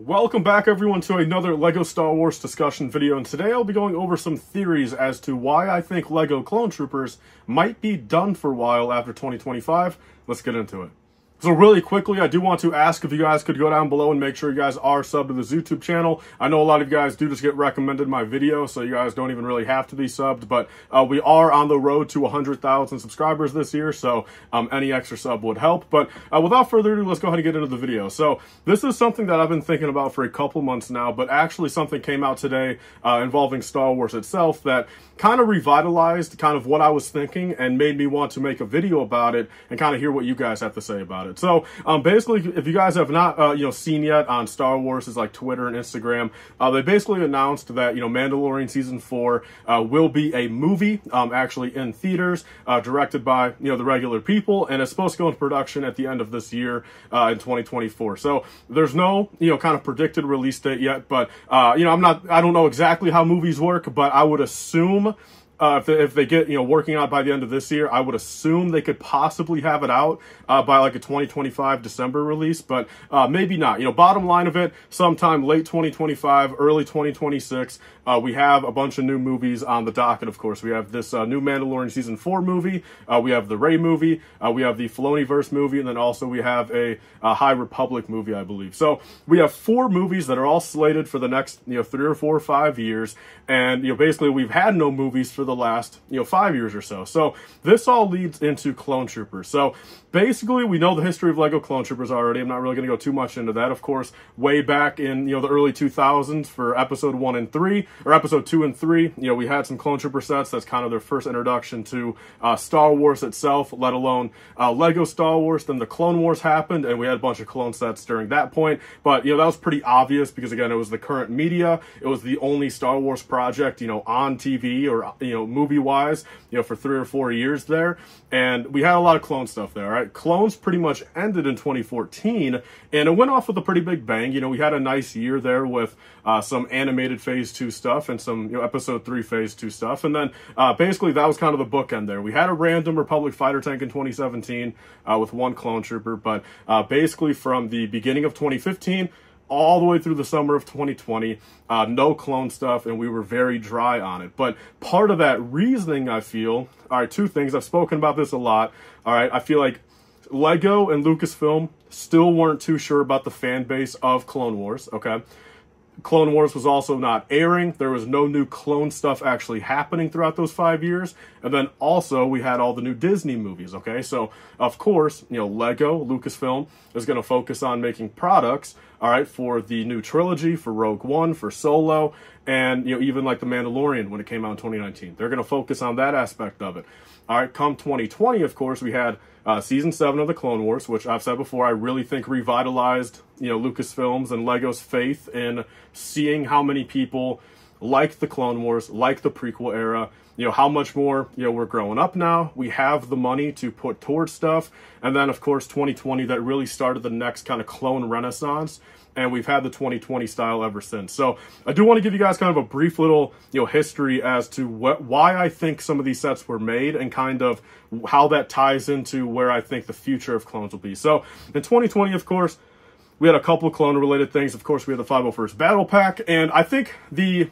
Welcome back everyone to another LEGO Star Wars discussion video, and today I'll be going over some theories as to why I think LEGO Clone Troopers might be done for a while after 2025. Let's get into it. So really quickly, I do want to ask if you guys could go down below and make sure you guys are subbed to this YouTube channel. I know a lot of you guys do just get recommended my video, so you guys don't even really have to be subbed, but we are on the road to 100,000 subscribers this year, so any extra sub would help. But without further ado, let's go ahead and get into the video. So this is something that I've been thinking about for a couple months now, but actually something came out today involving Star Wars itself that kind of revitalized kind of what I was thinking and made me want to make a video about it and kind of hear what you guys have to say about it. So basically, if you guys have not seen yet on Star Wars' like Twitter and Instagram, they basically announced that Mandalorian season 4 will be a movie actually in theaters, directed by the regular people, and it's supposed to go into production at the end of this year in 2024. So there's no kind of predicted release date yet, but I don't know exactly how movies work, but I would assume if they get working out by the end of this year, I would assume they could possibly have it out by like a 2025 December release, but maybe not. Bottom line of it, sometime late 2025, early 2026, we have a bunch of new movies on the docket. Of course, we have this new Mandalorian season 4 movie, we have the Rey movie, we have the Filoniverse movie, and then also we have a High Republic movie, I believe. So we have 4 movies that are all slated for the next 3 or 4 or 5 years, and basically we've had no movies for the last 5 years or so. So this all leads into Clone Troopers. So basically we know the history of LEGO Clone Troopers already. I'm not really going to go too much into that. Of course, way back in the early 2000s for episode 1 and 3, or episode 2 and 3, we had some Clone Trooper sets. That's kind of their first introduction to Star Wars itself, let alone LEGO Star Wars. Then the Clone Wars happened and we had a bunch of clone sets during that point, but that was pretty obvious because again, it was the current media. It was the only Star Wars project on TV or movie wise for 3 or 4 years there, and we had a lot of clone stuff there. All right, clones pretty much ended in 2014 and it went off with a pretty big bang. We had a nice year there with some animated phase 2 stuff and some episode 3 phase 2 stuff, and then basically that was kind of the bookend there. We had a random Republic fighter tank in 2017 with 1 clone trooper, but basically from the beginning of 2015 all the way through the summer of 2020, no clone stuff, and we were very dry on it. But part of that reasoning, I feel, all right, 2 things. I've spoken about this a lot. All right, I feel like LEGO and Lucasfilm still weren't too sure about the fan base of Clone Wars, okay? Clone Wars was also not airing. There was no new clone stuff actually happening throughout those 5 years. And then also we had all the new Disney movies, okay? So, of course, LEGO, Lucasfilm is going to focus on making products, all right, for the new trilogy, for Rogue One, for Solo, and, even like The Mandalorian when it came out in 2019. They're going to focus on that aspect of it. All right, come 2020, of course, we had Season 7 of the Clone Wars, which I've said before, I really think revitalized, Lucasfilms and LEGO's faith in seeing how many people like the Clone Wars, like the prequel era, how much more, we're growing up now. We have the money to put towards stuff. And then, of course, 2020, that really started the next kind of clone renaissance. And we've had the 2020 style ever since. So I do want to give you guys kind of a brief little, history as to why I think some of these sets were made and kind of how that ties into where I think the future of clones will be. So in 2020, of course, we had a couple of clone-related things. Of course, we had the 501st Battle Pack, and I think the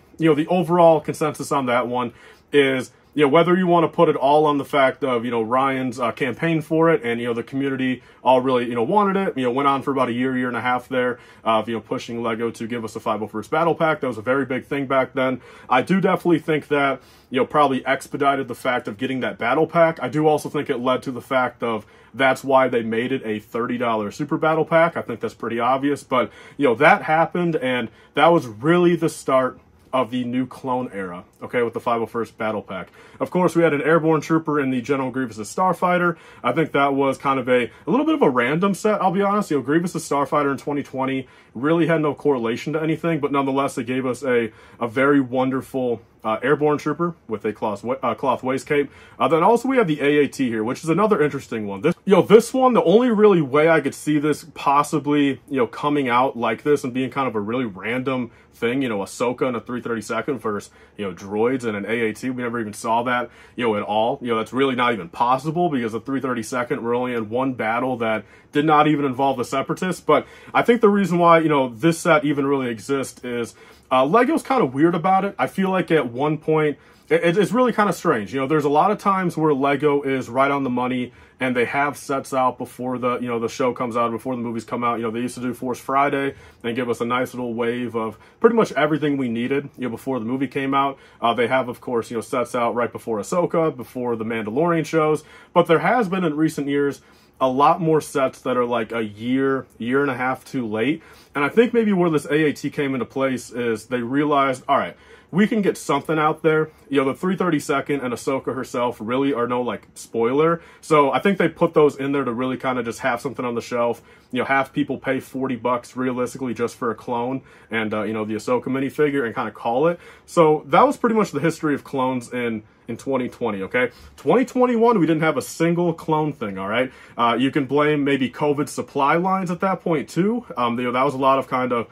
overall consensus on that one is, whether you want to put it all on the fact of, Ryan's campaign for it and, the community all really, wanted it, went on for about a year and a half there of, pushing LEGO to give us a 501st Battle Pack. That was a very big thing back then. I do definitely think that, probably expedited the fact of getting that Battle Pack. I do also think it led to the fact of that's why they made it a $30 Super Battle Pack. I think that's pretty obvious, but, that happened, and that was really the start of the new clone era, okay, with the 501st Battle Pack. Of course, we had an airborne trooper in the General Grievous' Starfighter. I think that was kind of a little bit of a random set, I'll be honest. Grievous' Starfighter in 2020 really had no correlation to anything, but nonetheless, it gave us a very wonderful airborne trooper with a cloth waist cape. Then also we have the AAT here, which is another interesting one. This, This one, the only really way I could see this possibly, coming out like this and being kind of a really random thing, Ahsoka in a 332nd versus, droids and an AAT. We never even saw that, at all. That's really not even possible because the 332nd were only in one battle that did not even involve the Separatists. But I think the reason why, this set even really exists is Lego's kind of weird about it. I feel like at one point, it's really kind of strange. There's a lot of times where Lego is right on the money and they have sets out before the, the show comes out, before the movies come out. They used to do Force Friday and give us a nice little wave of pretty much everything we needed, before the movie came out. They have, of course, sets out right before Ahsoka, before the Mandalorian shows. But there has been in recent years a lot more sets that are like a year and a half too late. And I think maybe where this AAT came into place is they realized, all right, we can get something out there. The 332nd and Ahsoka herself really are no, spoiler. So I think they put those in there to really kind of just have something on the shelf. Have people pay $40 realistically just for a clone and, the Ahsoka minifigure and kind of call it. So that was pretty much the history of clones in 2020, okay? 2021, we didn't have a single clone thing, all right? You can blame maybe COVID supply lines at that point, too. That was a lot of kind of,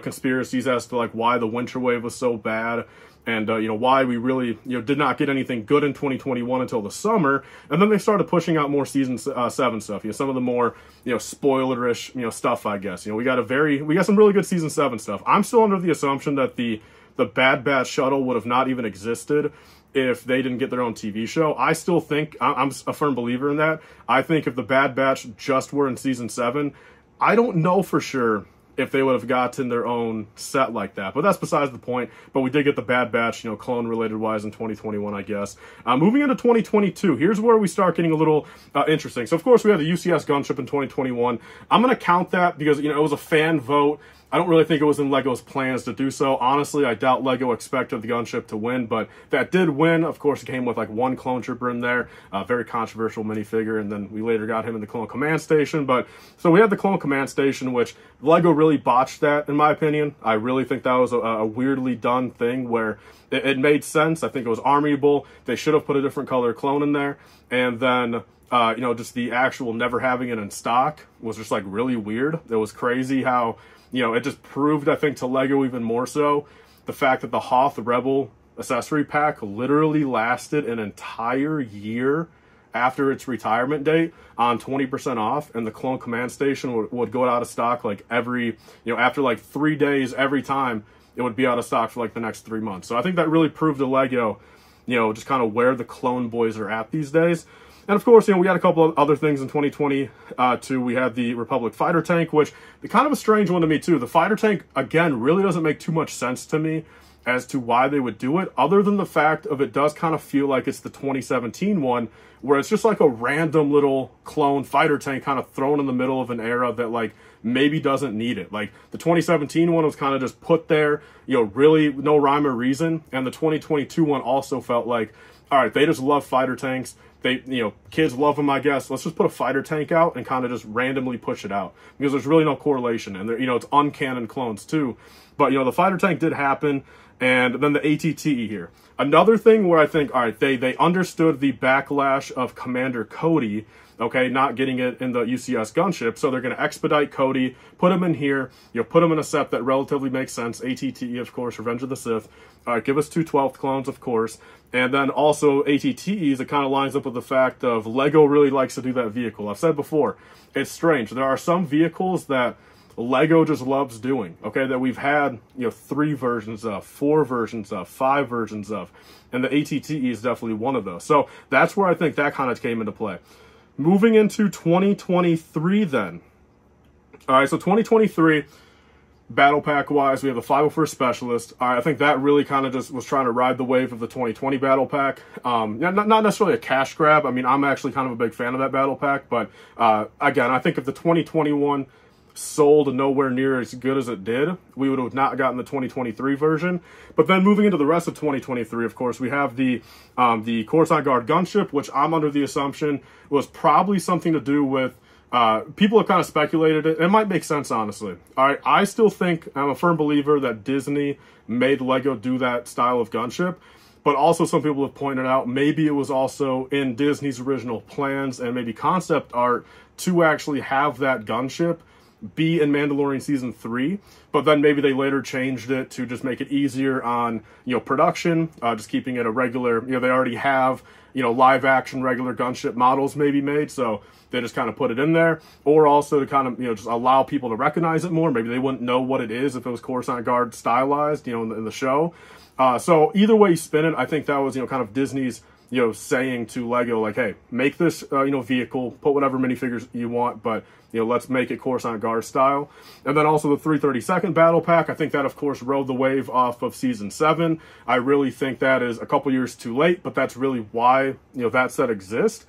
conspiracies as to, why the winter wave was so bad and, why we really, did not get anything good in 2021 until the summer. And then they started pushing out more Season 7 stuff, some of the more, spoilerish, stuff, I guess. We got some really good Season 7 stuff. I'm still under the assumption that the Bad Batch shuttle would have not even existed if they didn't get their own TV show. I still think, I'm a firm believer in that. I think if the Bad Batch just were in Season 7, I don't know for sure if they would have gotten their own set like that. But that's besides the point. But we did get the Bad Batch, clone-related wise in 2021, I guess. Moving into 2022, here's where we start getting a little interesting. So, of course, we have the UCS gunship in 2021. I'm going to count that because, it was a fan vote. I don't really think it was in Lego's plans to do so. Honestly, I doubt Lego expected the gunship to win, but that did win. Of course, it came with one clone trooper in there, a very controversial minifigure, and then we later got him in the Clone Command Station. But so we had the Clone Command Station, which Lego really botched that, in my opinion. I really think that was a weirdly done thing where it made sense. I think it was armyable. They should have put a different color clone in there, and then just the actual never having it in stock was just really weird. It was crazy how it just proved, I think, to Lego even more so, the fact that the Hoth Rebel accessory pack literally lasted an entire year after its retirement date on 20% off, and the Clone Command Station would go out of stock every, after 3 days every time, it would be out of stock for the next 3 months. So I think that really proved to Lego, just kind of where the clone boys are at these days. And of course, we got a couple of other things in 2022. We had the Republic fighter tank, which is kind of a strange one to me too. The fighter tank, again, really doesn't make too much sense to me as to why they would do it, other than the fact of it does kind of feel like it's the 2017 one, where it's just a random little clone fighter tank kind of thrown in the middle of an era that maybe doesn't need it. The 2017 one was kind of just put there, really no rhyme or reason. And the 2022 one also felt all right, they just love fighter tanks. They, kids love them, I guess. Let's just put a fighter tank out and kind of just randomly push it out because there's really no correlation. And, it's uncanon clones too. But, the fighter tank did happen. And then the ATTE here. Another thing where I think, all right, they understood the backlash of Commander Cody, okay, not getting it in the UCS gunship. So they're going to expedite Cody, put him in here, put him in a set that relatively makes sense. ATTE, of course, Revenge of the Sith. All right, give us 2 12th clones, of course. And then also ATTEs, it kind of lines up with the fact of Lego really likes to do that vehicle. I've said before, it's strange. There are some vehicles that Lego just loves doing, okay, that we've had, 3 versions of, 4 versions of, 5 versions of, and the ATTE is definitely one of those. So that's where I think that kind of came into play. Moving into 2023 then. All right, so 2023, battle pack wise, we have the 501st Specialist. All right, I think that really kind of just was trying to ride the wave of the 2020 battle pack. Not necessarily a cash grab. I mean, I'm actually kind of a big fan of that battle pack, but again, I think if the 2021 sold nowhere near as good as it did, we would have not gotten the 2023 version. But then moving into the rest of 2023, of course, we have the Coruscant Guard gunship, which I'm under the assumption was probably something to do with people have kind of speculated it. It might make sense, honestly. All right, I still think, I'm a firm believer that Disney made Lego do that style of gunship, But also some people have pointed out maybe it was also in Disney's original plans and maybe concept art to actually have that gunship be in Mandalorian Season 3, but then maybe they later changed it to just make it easier on, production, just keeping it a regular, they already have, live action regular gunship models maybe made, so they just kind of put it in there, or also to kind of, just allow people to recognize it more. Maybe they wouldn't know what it is if it was Coruscant Guard stylized, in the show. So either way you spin it, I think that was, kind of Disney's, saying to Lego, like, hey, make this, vehicle, put whatever minifigures you want, but, let's make it Coruscant Guard style. And then also the 332nd Battle Pack, I think that, of course, rode the wave off of Season 7. I really think that is a couple years too late, but that's really why, that set exists.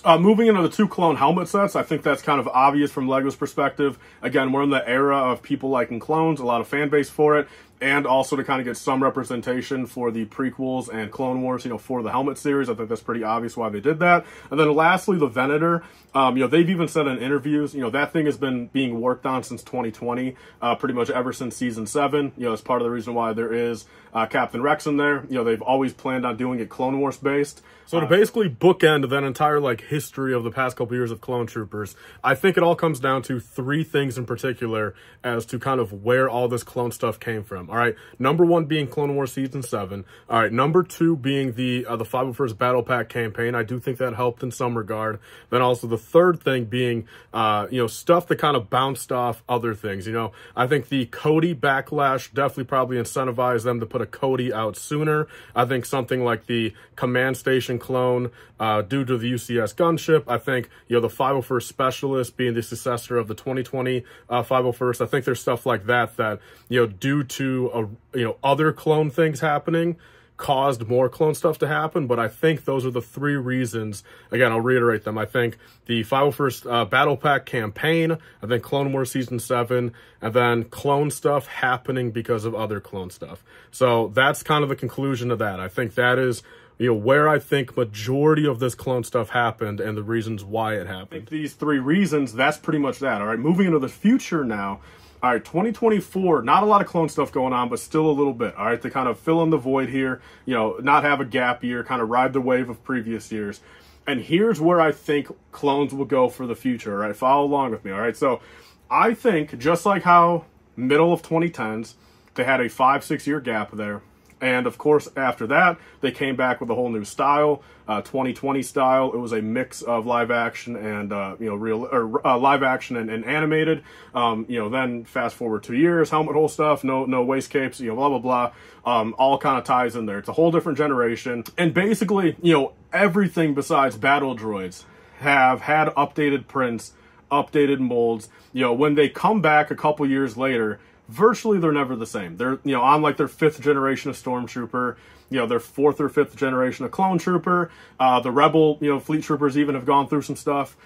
Moving into the 2 clone helmet sets, I think that's kind of obvious from LEGO's perspective. Again, we're in the era of people liking clones, a lot of fan base for it, and also to kind of get some representation for the prequels and Clone Wars, for the helmet series. I think that's pretty obvious why they did that. And then lastly, the Venator. They've even said in interviews, that thing has been being worked on since 2020, pretty much ever since Season 7. It's part of the reason why there is Captain Rex in there. They've always planned on doing it Clone Wars based. So to basically bookend that entire history of the past couple years of Clone Troopers, I think it all comes down to 3 things in particular as to kind of where all this clone stuff came from. All right, number 1 being Clone Wars Season 7. All right, number 2 being the 501st Battle Pack campaign. I do think that helped in some regard. Then also the third thing being, stuff that kind of bounced off other things. I think the Cody backlash definitely probably incentivized them to put a Cody out sooner. I think something like the Command Station clone, due to the UCS gunship. I think, the 501st Specialist being the successor of the 2020 501st. I think there's stuff like that, due to, other clone things happening, caused more clone stuff to happen. But I think those are the 3 reasons. Again, I'll reiterate them. I think the 501st Battle Pack campaign, I think Clone Wars Season 7, and then clone stuff happening because of other clone stuff. So that's kind of the conclusion of that. I think that is, where I think majority of this clone stuff happened and the reasons why it happened. I think these 3 reasons, that's pretty much that. All right, moving into the future now. All right, 2024, not a lot of clone stuff going on, but still a little bit. All right, to kind of fill in the void here, not have a gap year, kind of ride the wave of previous years. And here's where I think clones will go for the future. All right, follow along with me. All right, so I think just like how middle of 2010s, they had a 5-6 year gap there. And of course, after that, they came back with a whole new style, 2020 style. It was a mix of live action and, live action and animated. Then fast forward 2 years, helmet hole stuff, no waist capes, blah, blah, blah. All kind of ties in there. It's a whole different generation. And basically, everything besides battle droids have had updated prints, updated molds. When they come back a couple years later, virtually they're never the same. They're, on like their 5th generation of Stormtrooper, their 4th or 5th generation of Clone Trooper. The Rebel, Fleet Troopers even have gone through some stuff.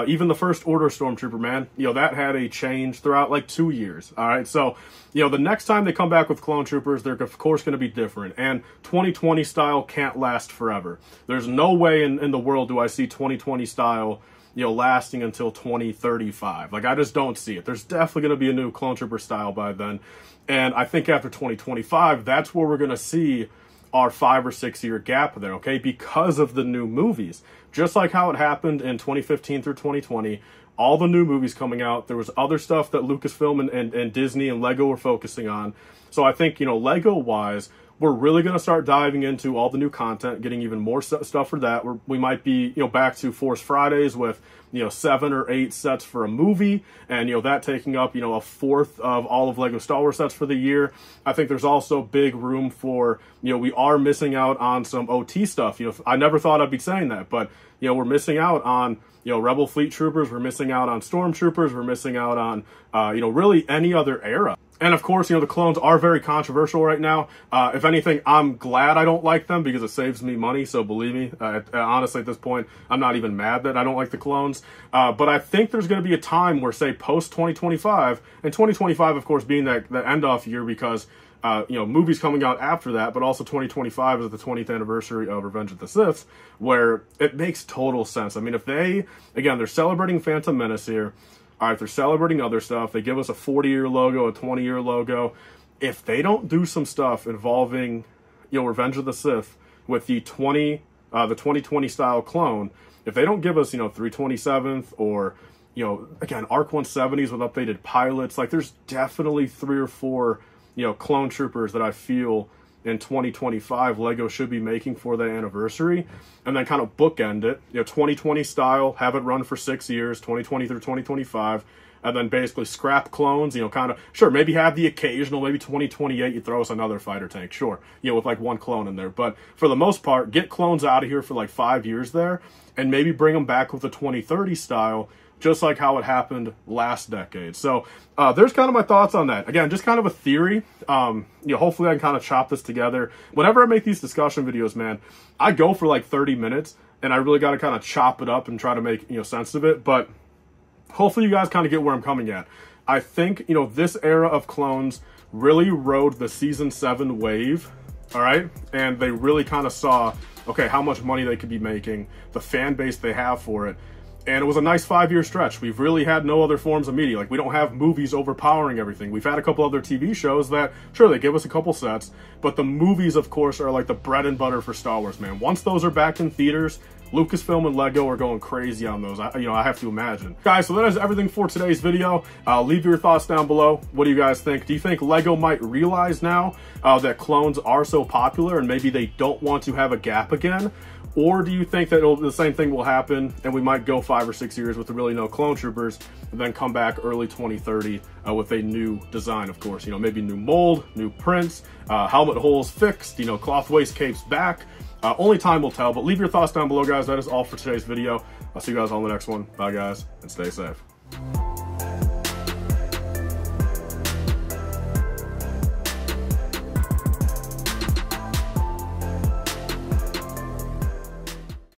Even the First Order Stormtrooper, man, that had a change throughout like 2 years. All right, so, the next time they come back with Clone Troopers, they're of course going to be different. And 2020 style can't last forever. There's no way in the world do I see 2020 style lasting until 2035. Like, I just don't see it. There's definitely going to be a new Clone Trooper style by then. And I think after 2025, that's where we're going to see our 5 or 6 year gap there, okay? Because of the new movies. Just like how it happened in 2015 through 2020, all the new movies coming out, there was other stuff that Lucasfilm and Disney and Lego were focusing on. So I think, Lego-wise, we're really going to start diving into all the new content, getting even more stuff for that. We might be, back to Force Fridays with, 7 or 8 sets for a movie, and, that taking up, a fourth of all of Lego Star Wars sets for the year. I think there's also big room for, we are missing out on some OT stuff. I never thought I'd be saying that, but, we're missing out on, Rebel Fleet Troopers, we're missing out on Stormtroopers, we're missing out on, really any other era. And of course, the clones are very controversial right now. If anything, I'm glad I don't like them because it saves me money. So believe me, honestly, at this point, I'm not even mad that I don't like the clones. But I think there's going to be a time where, say, post 2025, and 2025, of course, being that end off year because, movies coming out after that, but also 2025 is the 20th anniversary of Revenge of the Sith, where it makes total sense. I mean, if they're celebrating Phantom Menace here. All right, they're celebrating other stuff. They give us a 40-year logo, a 20-year logo. If they don't do some stuff involving, Revenge of the Sith with the 2020 style clone, if they don't give us, 327th or, again, ARC 170s with updated pilots, like there's definitely 3 or 4, clone troopers that I feel in 2025 Lego should be making for their anniversary, and then kind of bookend it, 2020 style, have it run for 6 years, 2020 through 2025, and then basically scrap clones, kind of, sure, maybe have the occasional, maybe 2028, you throw us another fighter tank, sure, with like 1 clone in there. But for the most part, get clones out of here for like 5 years there, and maybe bring them back with the 2030 style, just like how it happened last decade. So there's kind of my thoughts on that. Again, just kind of a theory. Hopefully I can kind of chop this together. Whenever I make these discussion videos, man, I go for like 30 minutes, and I really got to kind of chop it up and try to make, sense of it. But hopefully you guys kind of get where I'm coming at. I think, this era of clones really rode the season 7 wave, all right? And they really kind of saw, okay, how much money they could be making, the fan base they have for it. And it was a nice 5-year stretch. We've really had no other forms of media. Like, we don't have movies overpowering everything. We've had a couple other TV shows that, sure, they give us a couple sets, but the movies, of course, are like the bread and butter for Star Wars, man. Once those are back in theaters, Lucasfilm and Lego are going crazy on those. I have to imagine. Guys, so that is everything for today's video. Leave your thoughts down below. What do you guys think? Do you think Lego might realize now that clones are so popular and maybe they don't want to have a gap again? Or do you think that the same thing will happen and we might go 5 or 6 years with really no clone troopers and then come back early 2030 with a new design, of course, maybe new mold, new prints, helmet holes fixed, cloth waist capes back. Only time will tell, but leave your thoughts down below, guys. That is all for today's video. I'll see you guys on the next one. Bye, guys, and stay safe.